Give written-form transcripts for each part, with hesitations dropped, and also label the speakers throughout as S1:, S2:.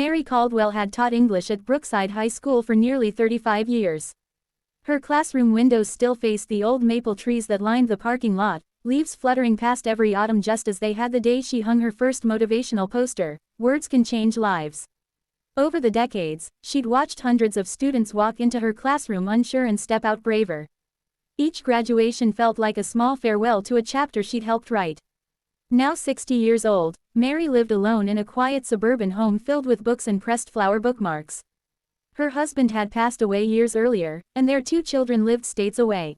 S1: Mary Caldwell had taught English at Brookside High School for nearly 35 years. Her classroom windows still faced the old maple trees that lined the parking lot, leaves fluttering past every autumn just as they had the day she hung her first motivational poster, "Words Can Change Lives." Over the decades, she'd watched hundreds of students walk into her classroom unsure and step out braver. Each graduation felt like a small farewell to a chapter she'd helped write. Now 60 years old, Mary lived alone in a quiet suburban home filled with books and pressed flower bookmarks. Her husband had passed away years earlier, and their 2 children lived states away.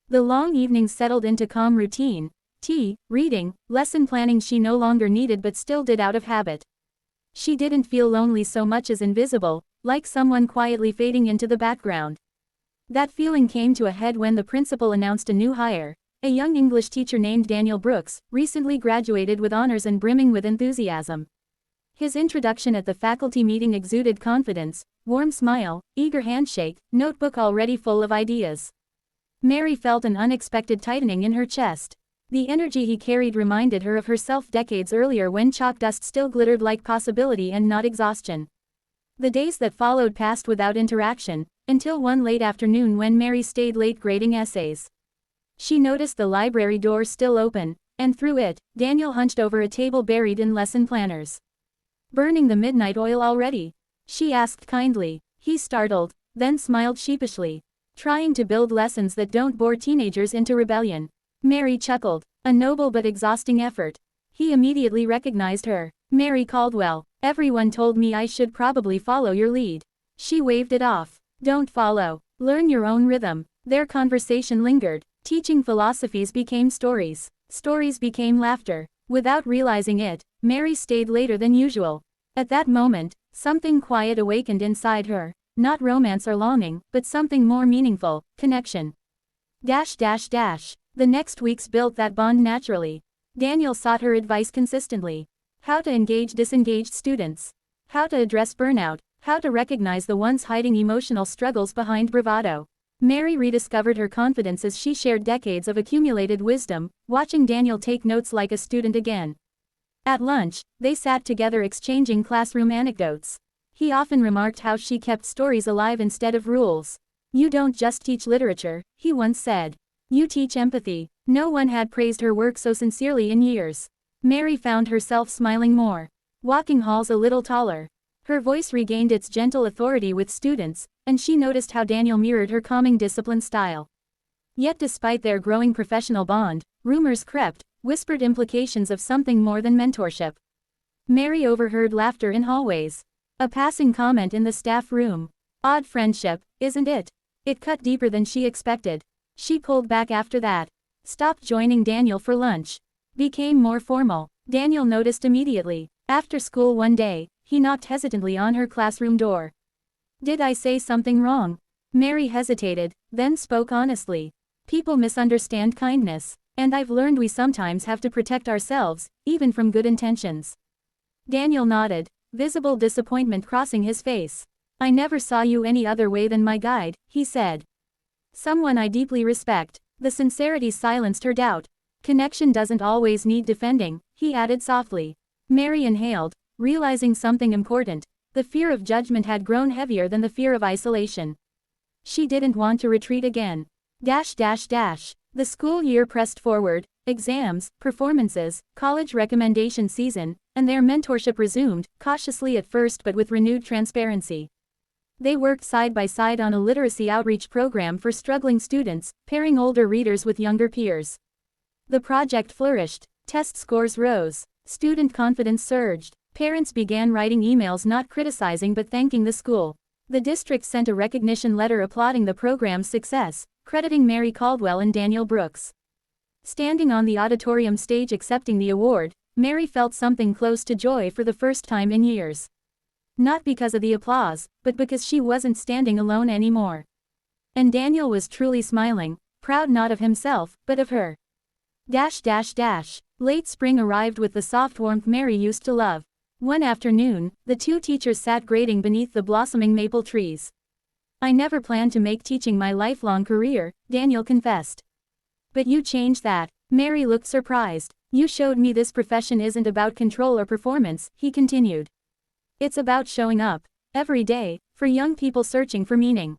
S1: The long evenings settled into calm routine, tea, reading, lesson planning she no longer needed but still did out of habit. She didn't feel lonely so much as invisible, like someone quietly fading into the background. That feeling came to a head when the principal announced a new hire. A young English teacher named Daniel Brooks, recently graduated with honors and brimming with enthusiasm. His introduction at the faculty meeting exuded confidence, warm smile, eager handshake, notebook already full of ideas. Mary felt an unexpected tightening in her chest. The energy he carried reminded her of herself decades earlier when chalk dust still glittered like possibility and not exhaustion. The days that followed passed without interaction, until one late afternoon when Mary stayed late grading essays. She noticed the library door still open, and through it, Daniel hunched over a table buried in lesson planners. "Burning the midnight oil already?" she asked kindly. He startled, then smiled sheepishly. "Trying to build lessons that don't bore teenagers into rebellion." Mary chuckled. A noble but exhausting effort. He immediately recognized her. "Mary Caldwell, everyone told me I should probably follow your lead." She waved it off. "Don't follow. Learn your own rhythm." Their conversation lingered. Teaching philosophies became stories. Stories became laughter. Without realizing it, Mary stayed later than usual. At that moment, something quiet awakened inside her. Not romance or longing, but something more meaningful, connection. The next weeks built that bond naturally. Daniel sought her advice consistently. How to engage disengaged students. How to address burnout. How to recognize the ones hiding emotional struggles behind bravado. Mary rediscovered her confidence as she shared decades of accumulated wisdom, watching Daniel take notes like a student again. At lunch, they sat together exchanging classroom anecdotes. He often remarked how she kept stories alive instead of rules. "You don't just teach literature," he once said. "You teach empathy." No one had praised her work so sincerely in years. Mary found herself smiling more. Walking halls a little taller. Her voice regained its gentle authority with students, and she noticed how Daniel mirrored her calming discipline style. Yet despite their growing professional bond, rumors crept, whispered implications of something more than mentorship. Mary overheard laughter in hallways. A passing comment in the staff room. Odd friendship, isn't it? It cut deeper than she expected. She pulled back after that. Stopped joining Daniel for lunch. Became more formal. Daniel noticed immediately. After school one day, he knocked hesitantly on her classroom door. "Did I say something wrong?" Mary hesitated, then spoke honestly. "People misunderstand kindness, and I've learned we sometimes have to protect ourselves, even from good intentions." Daniel nodded, visible disappointment crossing his face. "I never saw you any other way than my guide," he said. "Someone I deeply respect." The sincerity silenced her doubt. "Connection doesn't always need defending," he added softly. Mary inhaled, realizing something important. The fear of judgment had grown heavier than the fear of isolation. She didn't want to retreat again. The school year pressed forward, exams, performances, college recommendation season, and their mentorship resumed, cautiously at first but with renewed transparency. They worked side by side on a literacy outreach program for struggling students, pairing older readers with younger peers. The project flourished. Test scores rose. Student confidence surged. Parents began writing emails not criticizing but thanking the school. The district sent a recognition letter applauding the program's success, crediting Mary Caldwell and Daniel Brooks. Standing on the auditorium stage accepting the award, Mary felt something close to joy for the first time in years. Not because of the applause, but because she wasn't standing alone anymore. And Daniel was truly smiling, proud not of himself, but of her. Late spring arrived with the soft warmth Mary used to love. One afternoon, the 2 teachers sat grading beneath the blossoming maple trees. "I never planned to make teaching my lifelong career," Daniel confessed. "But you changed that." Mary looked surprised. "You showed me this profession isn't about control or performance," he continued. It's about showing up, every day, for young people searching for meaning.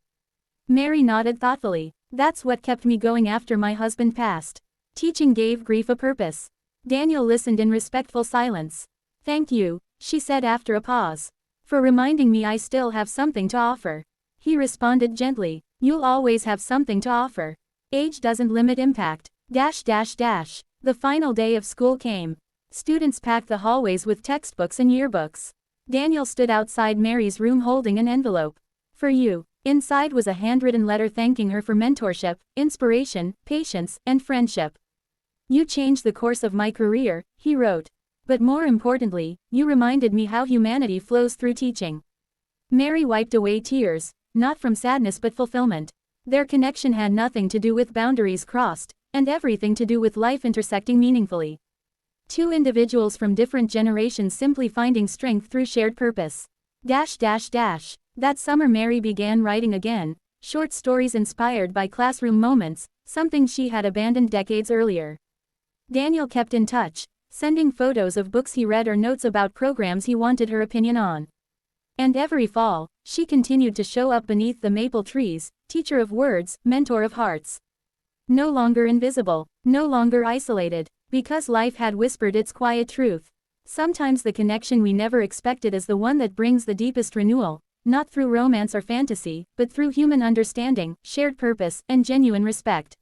S1: Mary nodded thoughtfully. That's what kept me going after my husband passed. Teaching gave grief a purpose. Daniel listened in respectful silence. Thank you, she said after a pause, for reminding me I still have something to offer. He responded gently, you'll always have something to offer. Age doesn't limit impact. The final day of school came. Students packed the hallways with textbooks and yearbooks. Daniel stood outside Mary's room holding an envelope. For you. Inside was a handwritten letter thanking her for mentorship, inspiration, patience, and friendship. You changed the course of my career, he wrote. But more importantly, you reminded me how humanity flows through teaching. Mary wiped away tears, not from sadness but fulfillment. Their connection had nothing to do with boundaries crossed, and everything to do with life intersecting meaningfully. Two individuals from different generations simply finding strength through shared purpose. That summer Mary began writing again, short stories inspired by classroom moments, something she had abandoned decades earlier. Daniel kept in touch, sending photos of books he read or notes about programs he wanted her opinion on. And every fall, she continued to show up beneath the maple trees, teacher of words, mentor of hearts. No longer invisible, no longer isolated, because life had whispered its quiet truth. Sometimes the connection we never expected is the one that brings the deepest renewal, not through romance or fantasy, but through human understanding, shared purpose, and genuine respect.